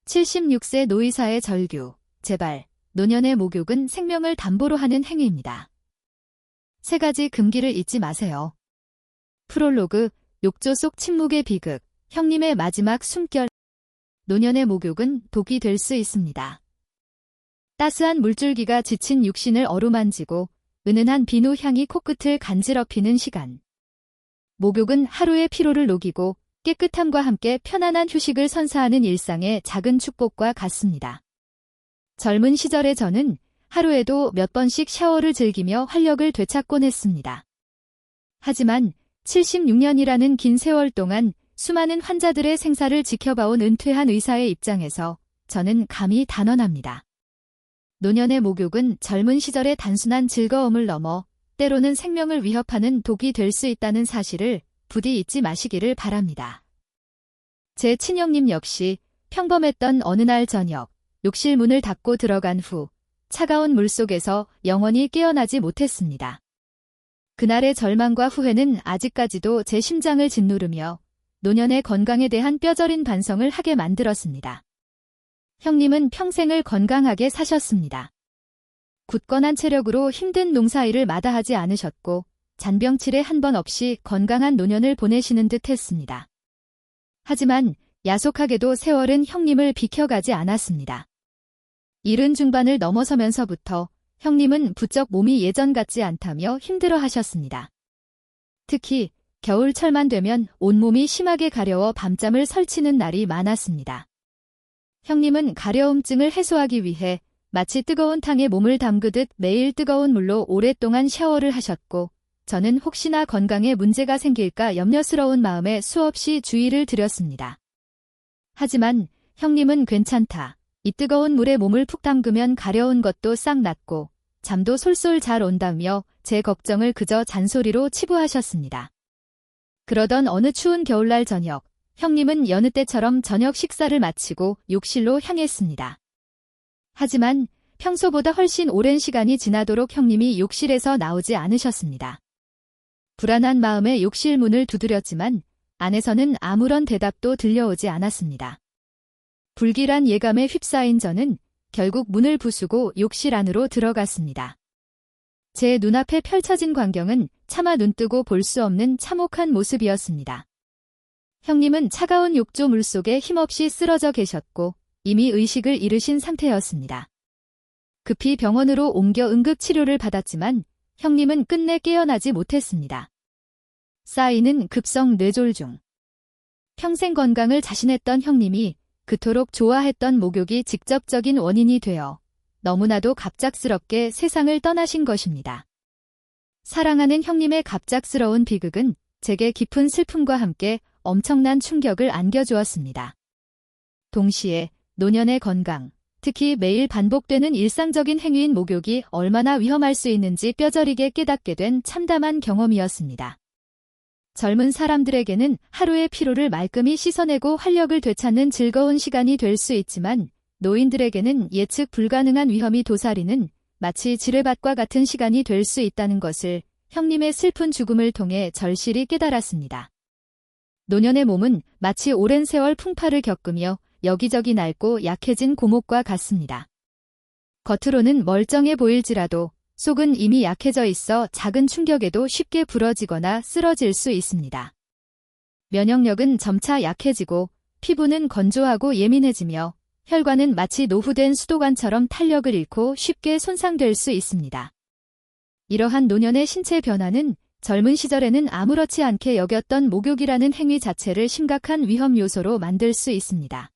76세 노의사의 절규, 제발, 노년의 목욕은 생명을 담보로 하는 행위입니다. 3가지 금기를 잊지 마세요. 프롤로그, 욕조 속 침묵의 비극, 형님의 마지막 숨결. 노년의 목욕은 독이 될 수 있습니다. 따스한 물줄기가 지친 육신을 어루만지고 은은한 비누 향이 코끝을 간지럽히는 시간. 목욕은 하루의 피로를 녹이고 깨끗함과 함께 편안한 휴식을 선사하는 일상의 작은 축복과 같습니다. 젊은 시절의 저는 하루에도 몇 번씩 샤워를 즐기며 활력을 되찾곤 했습니다. 하지만 76년이라는 긴 세월 동안 수많은 환자들의 생사를 지켜봐온 은퇴한 의사의 입장에서 저는 감히 단언합니다. 노년의 목욕은 젊은 시절의 단순한 즐거움을 넘어 때로는 생명을 위협하는 독이 될 수 있다는 사실을 부디 잊지 마시기를 바랍니다. 제 친형님 역시 평범했던 어느 날 저녁, 욕실 문을 닫고 들어간 후 차가운 물속에서 영원히 깨어나지 못했습니다. 그날의 절망과 후회는 아직까지도 제 심장을 짓누르며 노년의 건강에 대한 뼈저린 반성을 하게 만들었습니다. 형님은 평생을 건강하게 사셨습니다. 굳건한 체력으로 힘든 농사일을 마다하지 않으셨고 잔병치레 한 번 없이 건강한 노년을 보내시는 듯 했습니다. 하지만 야속하게도 세월은 형님을 비켜가지 않았습니다. 70 중반을 넘어서면서부터 형님은 부쩍 몸이 예전 같지 않다며 힘들어하셨습니다. 특히 겨울철만 되면 온몸이 심하게 가려워 밤잠을 설치는 날이 많았습니다. 형님은 가려움증을 해소하기 위해 마치 뜨거운 탕에 몸을 담그듯 매일 뜨거운 물로 오랫동안 샤워를 하셨고 저는 혹시나 건강에 문제가 생길까 염려스러운 마음에 수없이 주의를 드렸습니다. 하지만 형님은 괜찮다. 이 뜨거운 물에 몸을 푹 담그면 가려운 것도 싹 낫고 잠도 솔솔 잘 온다며 제 걱정을 그저 잔소리로 치부하셨습니다. 그러던 어느 추운 겨울날 저녁, 형님은 여느 때처럼 저녁 식사를 마치고 욕실로 향했습니다. 하지만 평소보다 훨씬 오랜 시간이 지나도록 형님이 욕실에서 나오지 않으셨습니다. 불안한 마음에 욕실 문을 두드렸지만 안에서는 아무런 대답도 들려오지 않았습니다. 불길한 예감에 휩싸인 저는 결국 문을 부수고 욕실 안으로 들어갔습니다. 제 눈앞에 펼쳐진 광경은 차마 눈뜨고 볼 수 없는 참혹한 모습이었습니다. 형님은 차가운 욕조 물속에 힘없이 쓰러져 계셨고 이미 의식을 잃으신 상태였습니다. 급히 병원으로 옮겨 응급치료를 받았지만 형님은 끝내 깨어나지 못했습니다. 쌓이는 급성 뇌졸중. 평생 건강을 자신했던 형님이 그토록 좋아했던 목욕이 직접적인 원인이 되어 너무나도 갑작스럽게 세상을 떠나신 것입니다. 사랑하는 형님의 갑작스러운 비극은 제게 깊은 슬픔과 함께 엄청난 충격을 안겨주었습니다. 동시에 노년의 건강, 특히 매일 반복되는 일상적인 행위인 목욕이 얼마나 위험할 수 있는지 뼈저리게 깨닫게 된 참담한 경험이었습니다. 젊은 사람들에게는 하루의 피로를 말끔히 씻어내고 활력을 되찾는 즐거운 시간이 될 수 있지만 노인들에게는 예측 불가능한 위험이 도사리는 마치 지뢰밭과 같은 시간이 될 수 있다는 것을 형님의 슬픈 죽음을 통해 절실히 깨달았습니다. 노년의 몸은 마치 오랜 세월 풍파를 겪으며 여기저기 낡고 약해진 고목과 같습니다. 겉으로는 멀쩡해 보일지라도 속은 이미 약해져 있어 작은 충격에도 쉽게 부러지거나 쓰러질 수 있습니다. 면역력은 점차 약해지고 피부는 건조하고 예민해지며 혈관은 마치 노후된 수도관처럼 탄력을 잃고 쉽게 손상될 수 있습니다. 이러한 노년의 신체 변화는 젊은 시절에는 아무렇지 않게 여겼던 목욕이라는 행위 자체를 심각한 위험 요소로 만들 수 있습니다.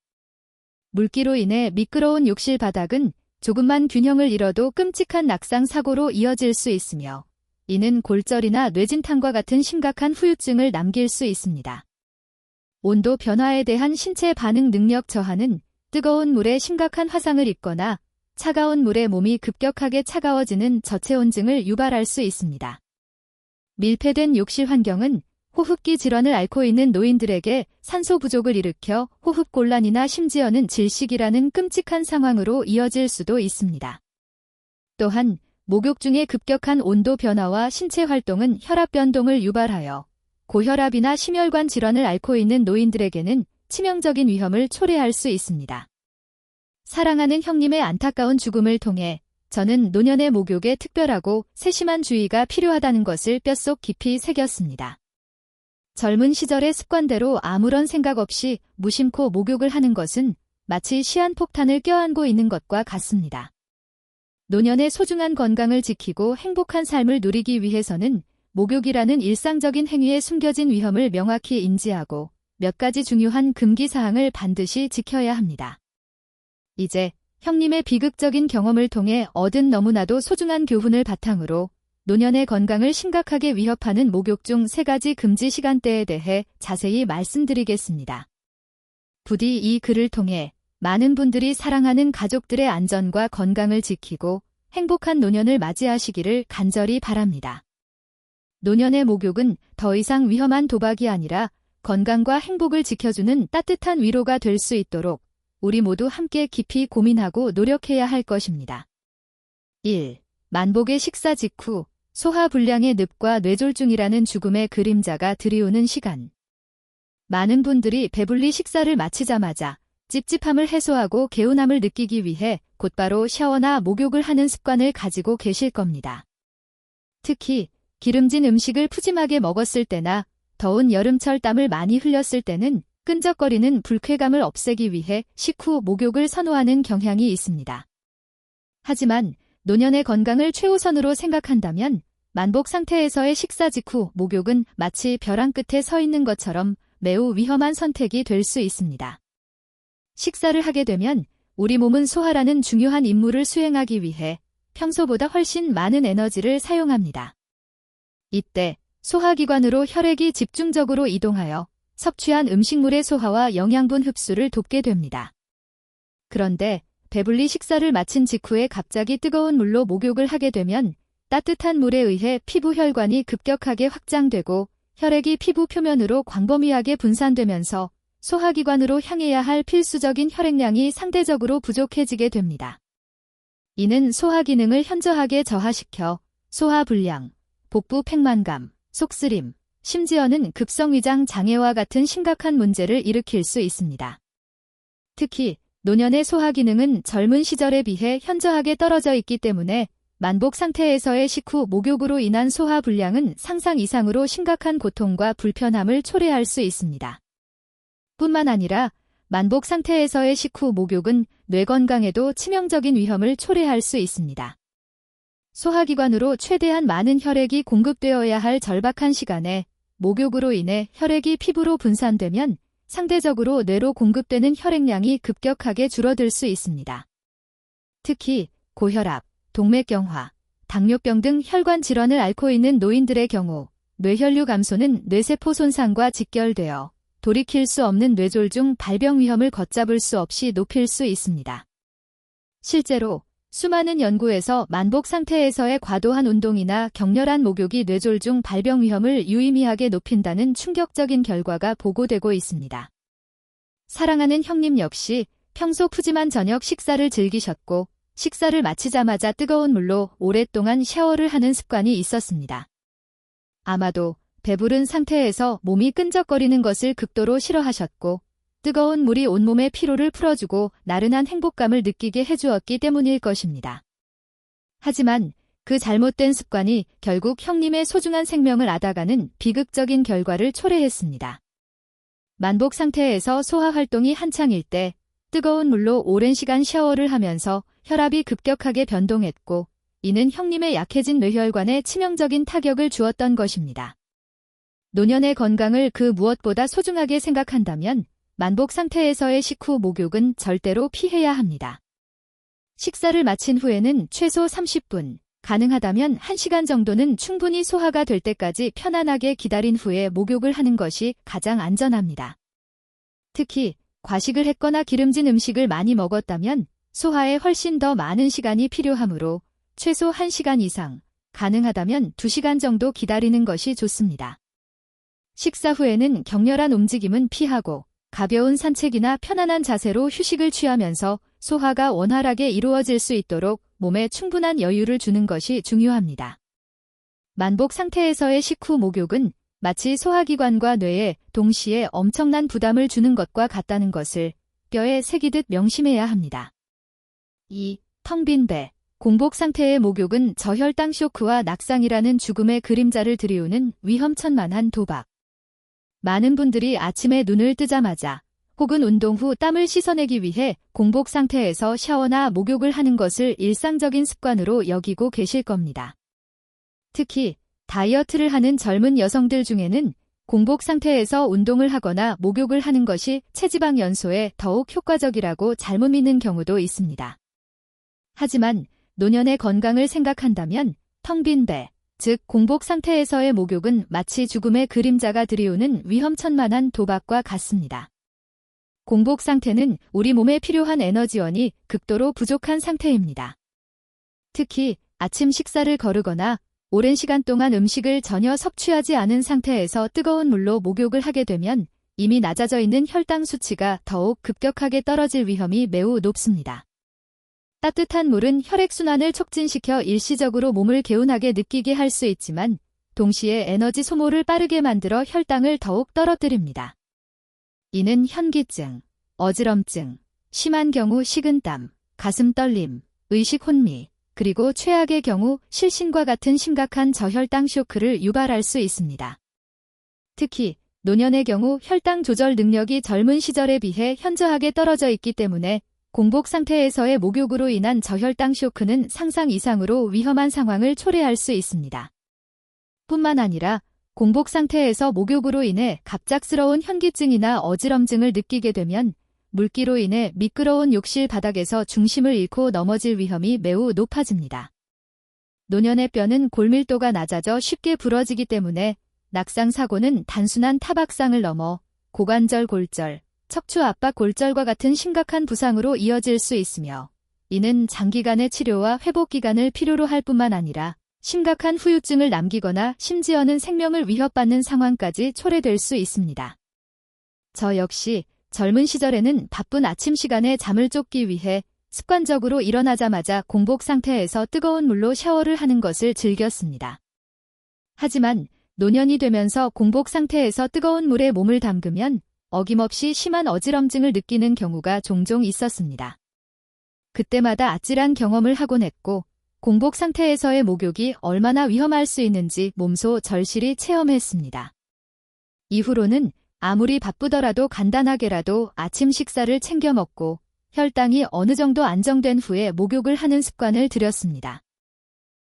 물기로 인해 미끄러운 욕실 바닥은 조금만 균형을 잃어도 끔찍한 낙상 사고로 이어질 수 있으며 이는 골절이나 뇌진탕과 같은 심각한 후유증을 남길 수 있습니다. 온도 변화에 대한 신체 반응 능력 저하는 뜨거운 물에 심각한 화상을 입거나 차가운 물에 몸이 급격하게 차가워지는 저체온증을 유발할 수 있습니다. 밀폐된 욕실 환경은 호흡기 질환을 앓고 있는 노인들에게 산소 부족을 일으켜 호흡곤란이나 심지어는 질식이라는 끔찍한 상황으로 이어질 수도 있습니다. 또한 목욕 중의 급격한 온도 변화와 신체 활동은 혈압 변동을 유발하여 고혈압이나 심혈관 질환을 앓고 있는 노인들에게는 치명적인 위험을 초래할 수 있습니다. 사랑하는 형님의 안타까운 죽음을 통해 저는 노년의 목욕에 특별하고 세심한 주의가 필요하다는 것을 뼛속 깊이 새겼습니다. 젊은 시절의 습관대로 아무런 생각 없이 무심코 목욕을 하는 것은 마치 시한폭탄을 껴안고 있는 것과 같습니다. 노년의 소중한 건강을 지키고 행복한 삶을 누리기 위해서는 목욕이라는 일상적인 행위에 숨겨진 위험을 명확히 인지하고 몇 가지 중요한 금기사항을 반드시 지켜야 합니다. 이제 형님의 비극적인 경험을 통해 얻은 너무나도 소중한 교훈을 바탕으로 노년의 건강을 심각하게 위협하는 목욕 중 3가지 금지 시간대에 대해 자세히 말씀드리겠습니다. 부디 이 글을 통해 많은 분들이 사랑하는 가족들의 안전과 건강을 지키고 행복한 노년을 맞이하시기를 간절히 바랍니다. 노년의 목욕은 더 이상 위험한 도박이 아니라 건강과 행복을 지켜주는 따뜻한 위로가 될 수 있도록 우리 모두 함께 깊이 고민하고 노력해야 할 것입니다. 1. 만복의 식사 직후 소화불량의 늪과 뇌졸중이라는 죽음의 그림자가 들이오는 시간. 많은 분들이 배불리 식사를 마치자마자 찝찝함을 해소하고 개운함을 느끼기 위해 곧바로 샤워나 목욕을 하는 습관을 가지고 계실 겁니다. 특히 기름진 음식을 푸짐하게 먹었을 때나 더운 여름철 땀을 많이 흘렸을 때는 끈적거리는 불쾌감을 없애기 위해 식후 목욕을 선호하는 경향이 있습니다. 하지만 노년의 건강을 최우선으로 생각한다면 만복 상태에서의 식사 직후 목욕은 마치 벼랑 끝에 서 있는 것처럼 매우 위험한 선택이 될 수 있습니다. 식사를 하게 되면 우리 몸은 소화라는 중요한 임무를 수행하기 위해 평소보다 훨씬 많은 에너지를 사용합니다. 이때 소화기관으로 혈액이 집중적으로 이동하여 섭취한 음식물의 소화와 영양분 흡수를 돕게 됩니다. 그런데 배불리 식사를 마친 직후에 갑자기 뜨거운 물로 목욕을 하게 되면 따뜻한 물에 의해 피부 혈관이 급격하게 확장되고 혈액이 피부 표면으로 광범위하게 분산되면서 소화기관으로 향해야 할 필수적인 혈액량이 상대적으로 부족해지게 됩니다. 이는 소화 기능을 현저하게 저하시켜 소화불량, 복부 팽만감, 속쓰림, 심지어는 급성위장 장애와 같은 심각한 문제를 일으킬 수 있습니다. 특히 노년의 소화 기능은 젊은 시절에 비해 현저하게 떨어져 있기 때문에 만복 상태에서의 식후 목욕으로 인한 소화 불량은 상상 이상으로 심각한 고통과 불편함을 초래할 수 있습니다. 뿐만 아니라 만복 상태에서의 식후 목욕은 뇌 건강에도 치명적인 위험을 초래할 수 있습니다. 소화기관으로 최대한 많은 혈액이 공급되어야 할 절박한 시간에 목욕으로 인해 혈액이 피부로 분산되면 상대적으로 뇌로 공급되는 혈액량이 급격하게 줄어들 수 있습니다. 특히 고혈압, 동맥경화, 당뇨병 등 혈관 질환을 앓고 있는 노인들의 경우 뇌혈류 감소는 뇌세포 손상과 직결되어 돌이킬 수 없는 뇌졸중 발병 위험을 걷잡을 수 없이 높일 수 있습니다. 실제로 수많은 연구에서 만복 상태에서의 과도한 운동이나 격렬한 목욕이 뇌졸중 발병 위험을 유의미하게 높인다는 충격적인 결과가 보고되고 있습니다. 사랑하는 형님 역시 평소 푸짐한 저녁 식사를 즐기셨고 식사를 마치자마자 뜨거운 물로 오랫동안 샤워를 하는 습관이 있었습니다. 아마도 배부른 상태에서 몸이 끈적거리는 것을 극도로 싫어하셨고 뜨거운 물이 온몸의 피로를 풀어주고 나른한 행복감을 느끼게 해주었기 때문일 것입니다. 하지만 그 잘못된 습관이 결국 형님의 소중한 생명을 앗아가는 비극적인 결과를 초래했습니다. 만복 상태에서 소화 활동이 한창일 때 뜨거운 물로 오랜 시간 샤워를 하면서 혈압이 급격하게 변동했고 이는 형님의 약해진 뇌혈관에 치명적인 타격을 주었던 것입니다. 노년의 건강을 그 무엇보다 소중하게 생각한다면 만복 상태에서의 식후 목욕은 절대로 피해야 합니다. 식사를 마친 후에는 최소 30분, 가능하다면 1시간 정도는 충분히 소화가 될 때까지 편안하게 기다린 후에 목욕을 하는 것이 가장 안전합니다. 특히 과식을 했거나 기름진 음식을 많이 먹었다면 소화에 훨씬 더 많은 시간이 필요하므로 최소 1시간 이상, 가능하다면 2시간 정도 기다리는 것이 좋습니다. 식사 후에는 격렬한 움직임은 피하고 가벼운 산책이나 편안한 자세로 휴식을 취하면서 소화가 원활하게 이루어질 수 있도록 몸에 충분한 여유를 주는 것이 중요합니다. 만복 상태에서의 식후 목욕은 마치 소화기관과 뇌에 동시에 엄청난 부담을 주는 것과 같다는 것을 뼈에 새기듯 명심해야 합니다. 2. 텅 빈 배. 공복 상태의 목욕은 저혈당 쇼크와 낙상이라는 죽음의 그림자를 들이우는 위험천만한 도박. 많은 분들이 아침에 눈을 뜨자마자 혹은 운동 후 땀을 씻어내기 위해 공복 상태에서 샤워나 목욕을 하는 것을 일상적인 습관으로 여기고 계실 겁니다. 특히 다이어트를 하는 젊은 여성들 중에는 공복 상태에서 운동을 하거나 목욕을 하는 것이 체지방 연소에 더욱 효과적이라고 잘못 믿는 경우도 있습니다. 하지만 노년의 건강을 생각한다면 텅 빈 배, 즉 공복 상태에서의 목욕은 마치 죽음의 그림자가 들이우는 위험천만한 도박과 같습니다. 공복 상태는 우리 몸에 필요한 에너지원이 극도로 부족한 상태입니다. 특히 아침 식사를 거르거나 오랜 시간 동안 음식을 전혀 섭취하지 않은 상태에서 뜨거운 물로 목욕을 하게 되면 이미 낮아져 있는 혈당 수치가 더욱 급격하게 떨어질 위험이 매우 높습니다. 따뜻한 물은 혈액순환을 촉진시켜 일시적으로 몸을 개운하게 느끼게 할 수 있지만 동시에 에너지 소모를 빠르게 만들어 혈당을 더욱 떨어뜨립니다. 이는 현기증, 어지럼증, 심한 경우 식은땀, 가슴 떨림, 의식 혼미, 그리고 최악의 경우 실신과 같은 심각한 저혈당 쇼크를 유발할 수 있습니다. 특히 노년의 경우 혈당 조절 능력이 젊은 시절에 비해 현저하게 떨어져 있기 때문에 공복 상태에서의 목욕으로 인한 저혈당 쇼크는 상상 이상으로 위험한 상황을 초래할 수 있습니다. 뿐만 아니라 공복 상태에서 목욕으로 인해 갑작스러운 현기증이나 어지럼증을 느끼게 되면 물기로 인해 미끄러운 욕실 바닥에서 중심을 잃고 넘어질 위험이 매우 높아집니다. 노년의 뼈는 골밀도가 낮아져 쉽게 부러지기 때문에 낙상 사고는 단순한 타박상을 넘어 고관절 골절, 척추 압박 골절과 같은 심각한 부상으로 이어질 수 있으며 이는 장기간의 치료와 회복 기간을 필요로 할 뿐만 아니라 심각한 후유증을 남기거나 심지어는 생명을 위협받는 상황까지 초래될 수 있습니다. 저 역시 젊은 시절에는 바쁜 아침 시간에 잠을 쫓기 위해 습관적으로 일어나자마자 공복 상태에서 뜨거운 물로 샤워를 하는 것을 즐겼습니다. 하지만 노년이 되면서 공복 상태에서 뜨거운 물에 몸을 담그면 어김없이 심한 어지럼증을 느끼는 경우가 종종 있었습니다. 그때마다 아찔한 경험을 하곤 했고 공복 상태에서의 목욕이 얼마나 위험할 수 있는지 몸소 절실히 체험했습니다. 이후로는 아무리 바쁘더라도 간단하게라도 아침 식사를 챙겨 먹고 혈당이 어느 정도 안정된 후에 목욕을 하는 습관을 들였습니다.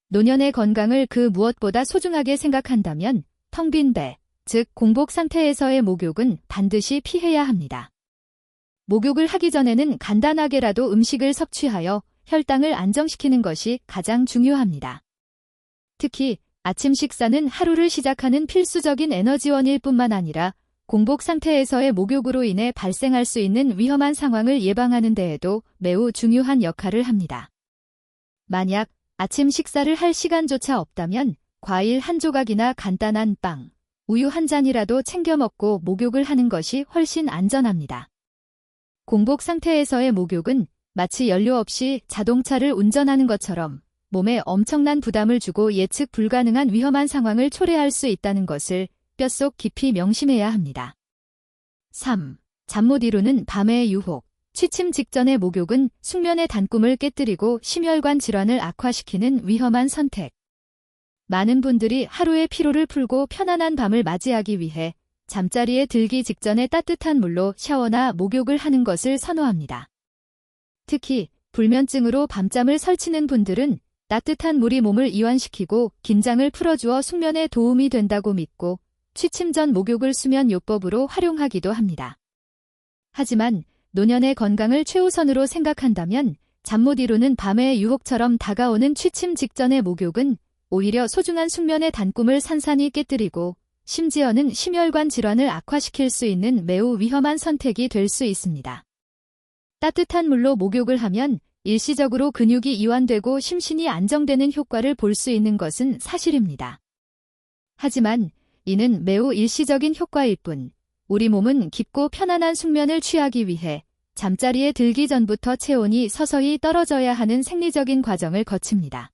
노년의 건강을 그 무엇보다 소중하게 생각한다면 텅 빈 배, 즉 공복 상태에서의 목욕은 반드시 피해야 합니다. 목욕을 하기 전에는 간단하게라도 음식을 섭취하여 혈당을 안정시키는 것이 가장 중요합니다. 특히 아침 식사는 하루를 시작하는 필수적인 에너지원일 뿐만 아니라 공복 상태에서의 목욕으로 인해 발생할 수 있는 위험한 상황을 예방하는 데에도 매우 중요한 역할을 합니다. 만약 아침 식사를 할 시간조차 없다면 과일 한 조각이나 간단한 빵, 우유 한 잔이라도 챙겨 먹고 목욕을 하는 것이 훨씬 안전합니다. 공복 상태에서의 목욕은 마치 연료 없이 자동차를 운전하는 것처럼 몸에 엄청난 부담을 주고 예측 불가능한 위험한 상황을 초래할 수 있다는 것을 뼛속 깊이 명심해야 합니다. 3. 잠 못 이루는 밤의 유혹. 취침 직전의 목욕은 숙면의 단꿈을 깨뜨리고 심혈관 질환을 악화시키는 위험한 선택. 많은 분들이 하루의 피로를 풀고 편안한 밤을 맞이하기 위해 잠자리에 들기 직전에 따뜻한 물로 샤워나 목욕을 하는 것을 선호합니다. 특히 불면증으로 밤잠을 설치는 분들은 따뜻한 물이 몸을 이완시키고 긴장을 풀어주어 숙면에 도움이 된다고 믿고 취침 전 목욕을 수면 요법으로 활용하기도 합니다. 하지만 노년의 건강을 최우선으로 생각한다면 잠 못 이루는 밤의 유혹처럼 다가오는 취침 직전의 목욕은 오히려 소중한 숙면의 단꿈을 산산이 깨뜨리고 심지어는 심혈관 질환을 악화시킬 수 있는 매우 위험한 선택이 될 수 있습니다. 따뜻한 물로 목욕을 하면 일시적으로 근육이 이완되고 심신이 안정되는 효과를 볼 수 있는 것은 사실입니다. 하지만 이는 매우 일시적인 효과일 뿐, 우리 몸은 깊고 편안한 숙면을 취하기 위해 잠자리에 들기 전부터 체온이 서서히 떨어져야 하는 생리적인 과정을 거칩니다.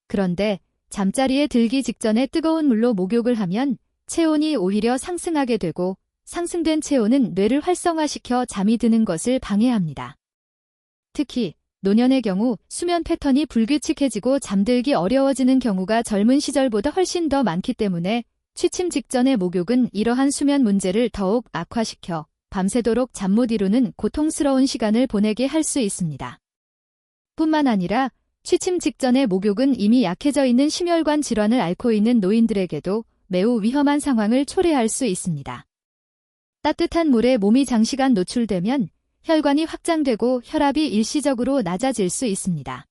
그런데 잠자리에 들기 직전에 뜨거운 물로 목욕을 하면 체온이 오히려 상승하게 되고 상승된 체온은 뇌를 활성화시켜 잠이 드는 것을 방해합니다. 특히 노년의 경우 수면 패턴이 불규칙해지고 잠들기 어려워지는 경우가 젊은 시절보다 훨씬 더 많기 때문에 취침 직전의 목욕은 이러한 수면 문제를 더욱 악화시켜 밤새도록 잠 못 이루는 고통스러운 시간을 보내게 할 수 있습니다. 뿐만 아니라 취침 직전의 목욕은 이미 약해져 있는 심혈관 질환을 앓고 있는 노인들에게도 매우 위험한 상황을 초래할 수 있습니다. 따뜻한 물에 몸이 장시간 노출되면 혈관이 확장되고 혈압이 일시적으로 낮아질 수 있습니다.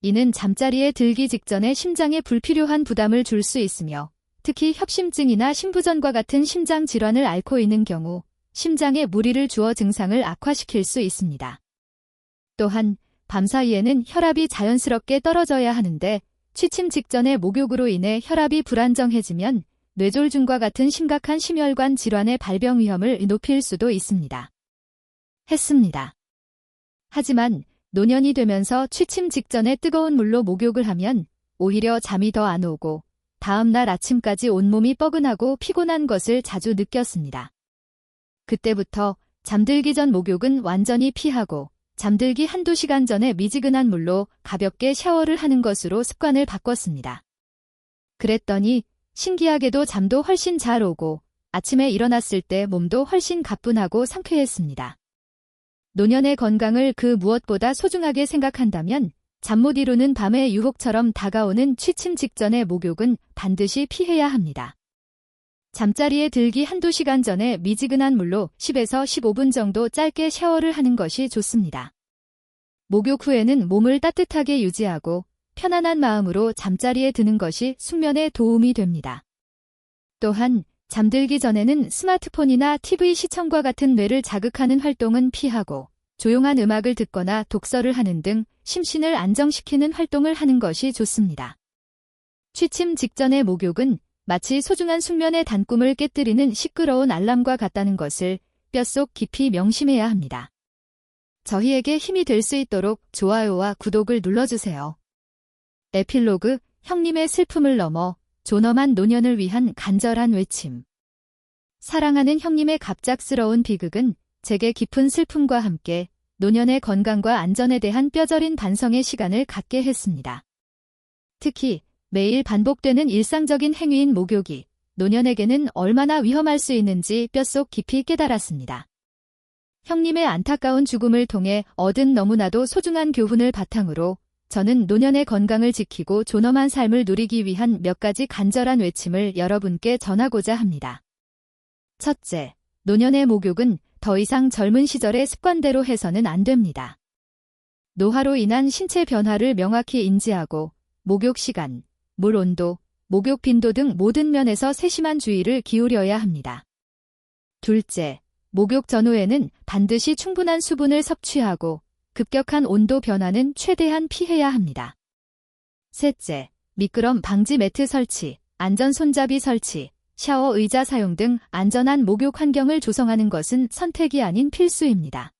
이는 잠자리에 들기 직전에 심장에 불필요한 부담을 줄 수 있으며 특히 협심증이나 심부전과 같은 심장 질환을 앓고 있는 경우 심장에 무리를 주어 증상을 악화시킬 수 있습니다. 또한 밤사이에는 혈압이 자연스럽게 떨어져야 하는데 취침 직전의 목욕으로 인해 혈압이 불안정해지면 뇌졸중과 같은 심각한 심혈관 질환의 발병 위험을 높일 수도 있습니다. 했습니다. 하지만 노년이 되면서 취침 직전에 뜨거운 물로 목욕을 하면 오히려 잠이 더 안 오고 다음 날 아침까지 온몸이 뻐근하고 피곤한 것을 자주 느꼈습니다. 그때부터 잠들기 전 목욕은 완전히 피하고 잠들기 한두 시간 전에 미지근한 물로 가볍게 샤워를 하는 것으로 습관을 바꿨습니다. 그랬더니 신기하게도 잠도 훨씬 잘 오고 아침에 일어났을 때 몸도 훨씬 가뿐하고 상쾌했습니다. 노년의 건강을 그 무엇보다 소중하게 생각한다면 잠 못 이루는 밤의 유혹처럼 다가오는 취침 직전의 목욕은 반드시 피해야 합니다. 잠자리에 들기 한두 시간 전에 미지근한 물로 10에서 15분 정도 짧게 샤워를 하는 것이 좋습니다. 목욕 후에는 몸을 따뜻하게 유지하고 편안한 마음으로 잠자리에 드는 것이 숙면에 도움이 됩니다. 또한 잠들기 전에는 스마트폰이나 TV 시청과 같은 뇌를 자극하는 활동은 피하고 조용한 음악을 듣거나 독서를 하는 등 심신을 안정시키는 활동을 하는 것이 좋습니다. 취침 직전의 목욕은 마치 소중한 숙면의 단꿈을 깨뜨리는 시끄러운 알람과 같다는 것을 뼛속 깊이 명심해야 합니다. 저희에게 힘이 될 수 있도록 좋아요와 구독을 눌러주세요. 에필로그, 형님의 슬픔을 넘어 존엄한 노년을 위한 간절한 외침. 사랑하는 형님의 갑작스러운 비극은 제게 깊은 슬픔과 함께 노년의 건강과 안전에 대한 뼈저린 반성의 시간을 갖게 했습니다. 특히 매일 반복되는 일상적인 행위인 목욕이 노년에게는 얼마나 위험할 수 있는지 뼛속 깊이 깨달았습니다. 형님의 안타까운 죽음을 통해 얻은 너무나도 소중한 교훈을 바탕으로 저는 노년의 건강을 지키고 존엄한 삶을 누리기 위한 몇 가지 간절한 외침을 여러분께 전하고자 합니다. 첫째, 노년의 목욕은 더 이상 젊은 시절의 습관대로 해서는 안 됩니다. 노화로 인한 신체 변화를 명확히 인지하고 목욕 시간, 물 온도, 목욕 빈도 등 모든 면에서 세심한 주의를 기울여야 합니다. 둘째, 목욕 전후에는 반드시 충분한 수분을 섭취하고 급격한 온도 변화는 최대한 피해야 합니다. 셋째, 미끄럼 방지 매트 설치, 안전 손잡이 설치, 샤워 의자 사용 등 안전한 목욕 환경을 조성하는 것은 선택이 아닌 필수입니다.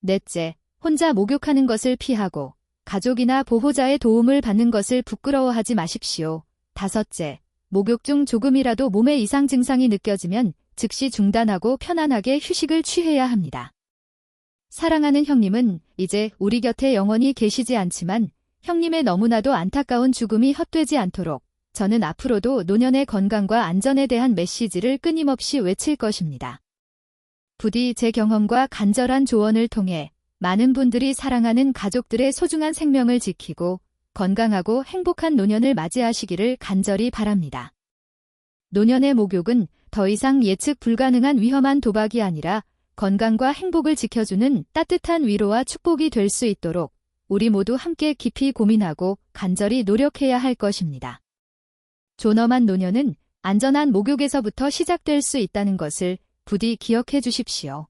넷째, 혼자 목욕하는 것을 피하고 가족이나 보호자의 도움을 받는 것을 부끄러워하지 마십시오. 다섯째, 목욕 중 조금이라도 몸에 이상 증상이 느껴지면 즉시 중단하고 편안하게 휴식을 취해야 합니다. 사랑하는 형님은 이제 우리 곁에 영원히 계시지 않지만 형님의 너무나도 안타까운 죽음이 헛되지 않도록 저는 앞으로도 노년의 건강과 안전에 대한 메시지를 끊임없이 외칠 것입니다. 부디 제 경험과 간절한 조언을 통해 많은 분들이 사랑하는 가족들의 소중한 생명을 지키고 건강하고 행복한 노년을 맞이하시기를 간절히 바랍니다. 노년의 목욕은 더 이상 예측 불가능한 위험한 도박이 아니라 건강과 행복을 지켜주는 따뜻한 위로와 축복이 될 수 있도록 우리 모두 함께 깊이 고민하고 간절히 노력해야 할 것입니다. 존엄한 노년은 안전한 목욕에서부터 시작될 수 있다는 것을 부디 기억해 주십시오.